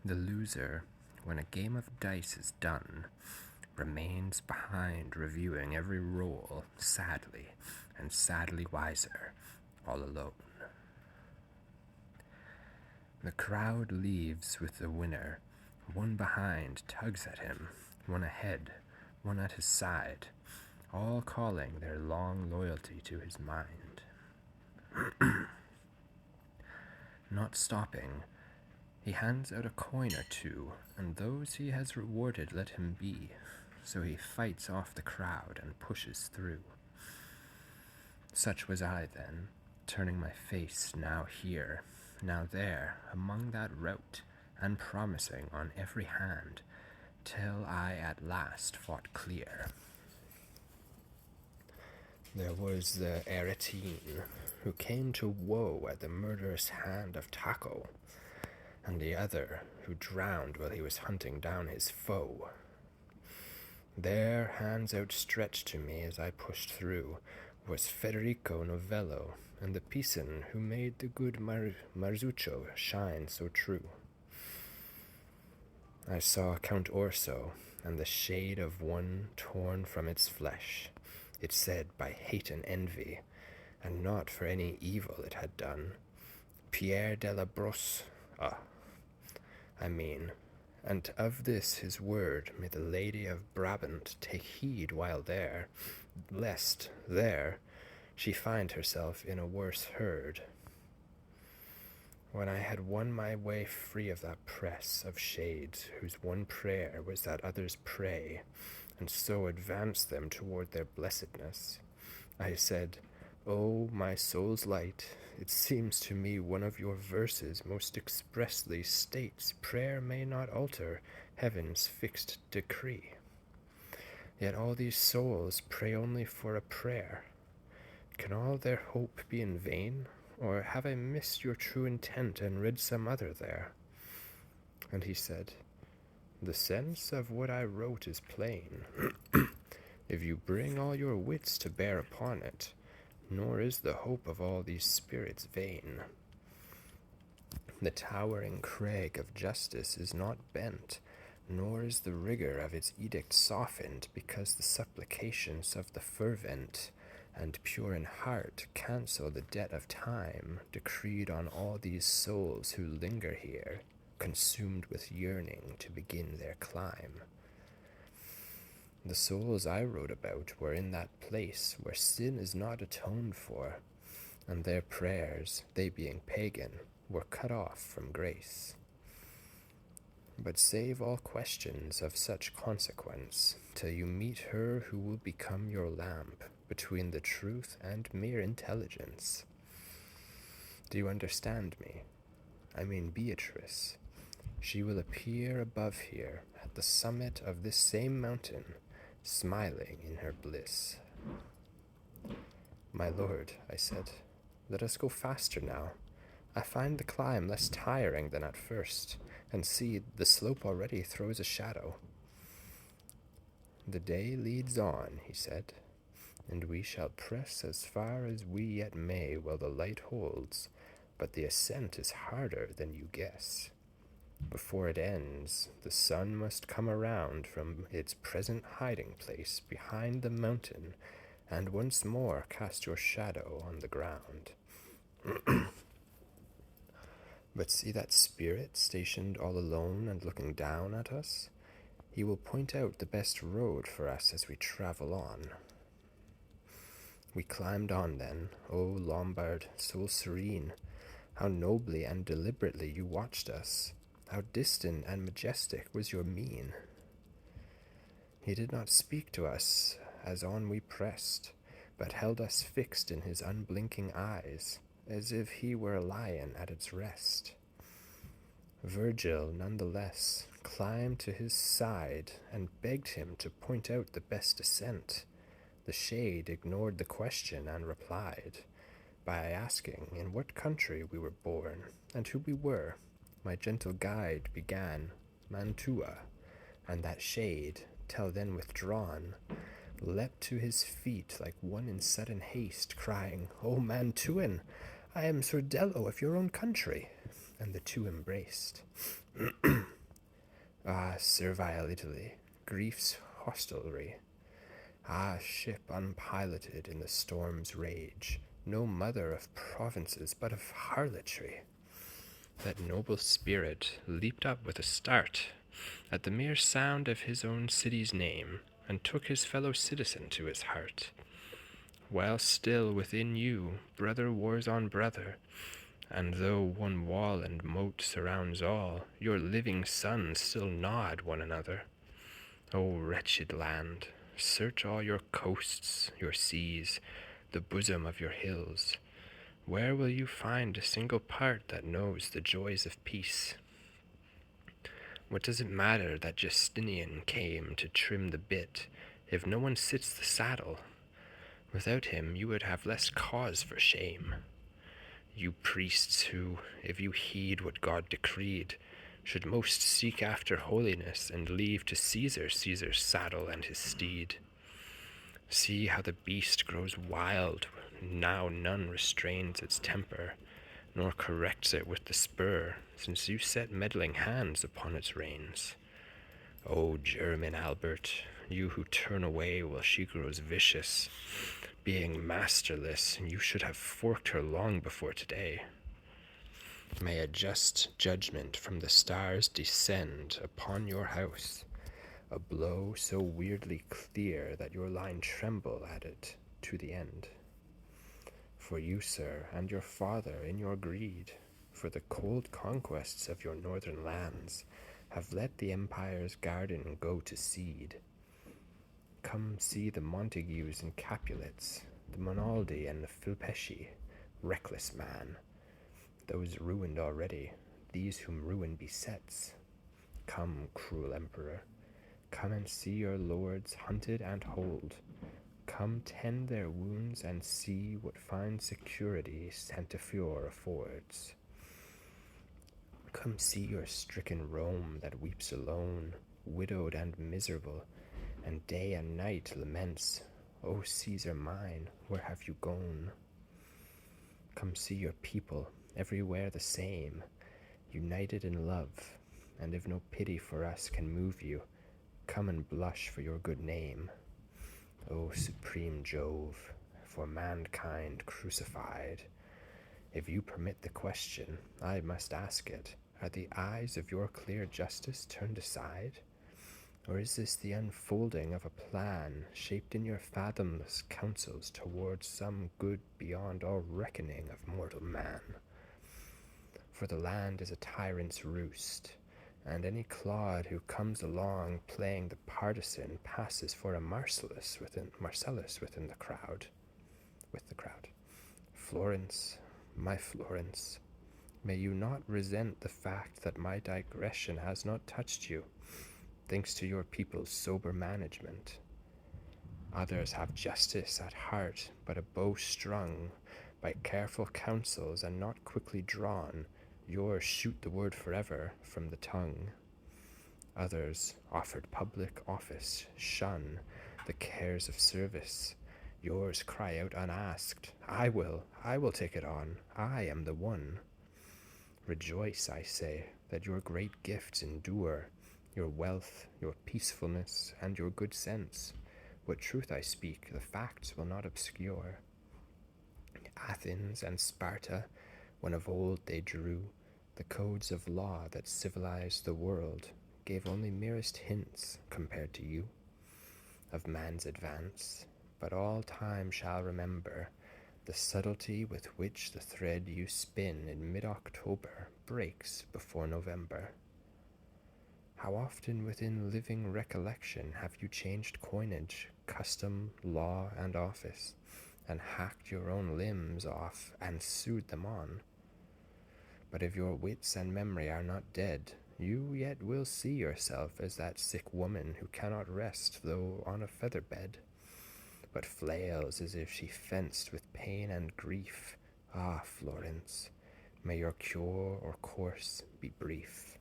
The loser, when a game of dice is done, remains behind reviewing every roll sadly and sadly wiser, all alone. The crowd leaves with the winner. One behind tugs at him, one ahead, one at his side, all calling their long loyalty to his mind. Not stopping, he hands out a coin or two, and those he has rewarded let him be, so he fights off the crowd and pushes through. Such was I then, turning my face now here, now there, among that rout, and promising on every hand, till I at last fought clear. There was the Eretine, who came to woe at the murderous hand of Taco, and the other, who drowned while he was hunting down his foe. There, hands outstretched to me as I pushed through, was Federico Novello, and the Pisan who made the good Marzuccio shine so true. I saw Count Orso, and the shade of one torn from its flesh, it said by hate and envy, and not for any evil it had done. Pierre de la Brosse, and of this his word may the Lady of Brabant take heed while there, lest there she find herself in a worse herd. When I had won my way free of that press of shades, whose one prayer was that others pray, and so advance them toward their blessedness, I said, "O my soul's light, it seems to me one of your verses most expressly states prayer may not alter heaven's fixed decree. Yet all these souls pray only for a prayer. Can all their hope be in vain? Or have I missed your true intent and read some other there?" And he said, "The sense of what I wrote is plain, if you bring all your wits to bear upon it, nor is the hope of all these spirits vain. The towering crag of justice is not bent, nor is the rigor of its edict softened, because the supplications of the fervent and pure in heart cancel the debt of time decreed on all these souls who linger here, consumed with yearning to begin their climb. The souls I wrote about were in that place where sin is not atoned for, and their prayers, they being pagan, were cut off from grace. But save all questions of such consequence, till you meet her who will become your lamp between the truth and mere intelligence. Do you understand me? I mean Beatrice. She will appear above here, at the summit of this same mountain, smiling in her bliss." "My lord," I said, "let us go faster now. I find the climb less tiring than at first, and see, the slope already throws a shadow." "The day leads on," he said, "and we shall press as far as we yet may while the light holds, but the ascent is harder than you guess. Before it ends, the sun must come around from its present hiding place behind the mountain and once more cast your shadow on the ground. But see that spirit stationed all alone and looking down at us? He will point out the best road for us as we travel on." We climbed on then, O Lombard, soul serene. How nobly and deliberately you watched us. How distant and majestic was your mien. He did not speak to us as on we pressed, but held us fixed in his unblinking eyes, as if he were a lion at its rest. Virgil, none the less, climbed to his side and begged him to point out the best ascent. The shade ignored the question and replied by asking in what country we were born and who we were. My gentle guide began, "Mantua," and that shade, till then withdrawn, leapt to his feet like one in sudden haste, crying, "O Mantuan, I am Sordello of your own country," and the two embraced. Ah, servile Italy, grief's hostelry. Ah, ship unpiloted in the storm's rage, no mother of provinces but of harlotry. That noble spirit leaped up with a start at the mere sound of his own city's name, and took his fellow citizen to his heart. While still within you brother wars on brother, and though one wall and moat surrounds all, your living sons still nod one another. O wretched land, search all your coasts, your seas, the bosom of your hills. Where will you find a single part that knows the joys of peace? What does it matter that Justinian came to trim the bit, if no one sits the saddle? Without him you would have less cause for shame. You priests who, if you heed what God decreed, should most seek after holiness, and leave to Caesar Caesar's saddle and his steed. See how the beast grows wild, now none restrains its temper, nor corrects it with the spur, since you set meddling hands upon its reins. O German Albert, you who turn away while she grows vicious, being masterless, you should have forked her long before today. May a just judgment from the stars descend upon your house, a blow so weirdly clear that your line tremble at it to the end. For you, sir, and your father in your greed, for the cold conquests of your northern lands, have let the empire's garden go to seed. Come see the Montagues and Capulets, the Monaldi and the Filpesci, reckless man, those ruined already, these whom ruin besets. Come, cruel emperor, come and see your lords hunted and hold. Come tend their wounds and see what fine security Santa Fior affords. Come see your stricken Rome that weeps alone, widowed and miserable, and day and night laments, O Caesar mine, where have you gone? Come see your people, everywhere the same, united in love, and if no pity for us can move you, come and blush for your good name. O supreme Jove, for mankind crucified, if you permit the question, I must ask it. Are the eyes of your clear justice turned aside? Or is this the unfolding of a plan shaped in your fathomless counsels towards some good beyond all reckoning of mortal man? For the land is a tyrant's roost, and any clod who comes along playing the partisan passes for a Marcellus within the crowd. Florence, my Florence, may you not resent the fact that my digression has not touched you, thanks to your people's sober management. Others have justice at heart, but a bow strung by careful counsels and not quickly drawn. Yours shoot the word forever from the tongue. Others, offered public office, shun the cares of service. Yours cry out unasked, I will take it on, I am the one. Rejoice, I say, that your great gifts endure, your wealth, your peacefulness, and your good sense. What truth I speak, the facts will not obscure. Athens and Sparta, when of old they drew the codes of law that civilized the world, gave only merest hints compared to you of man's advance, but all time shall remember the subtlety with which the thread you spin in mid-October breaks before November. How often within living recollection have you changed coinage, custom, law, and office, and hacked your own limbs off and sewed them on? But if your wits and memory are not dead, you yet will see yourself as that sick woman who cannot rest though on a feather bed, but flails as if she fenced with pain and grief. Ah, Florence, may your cure or course be brief.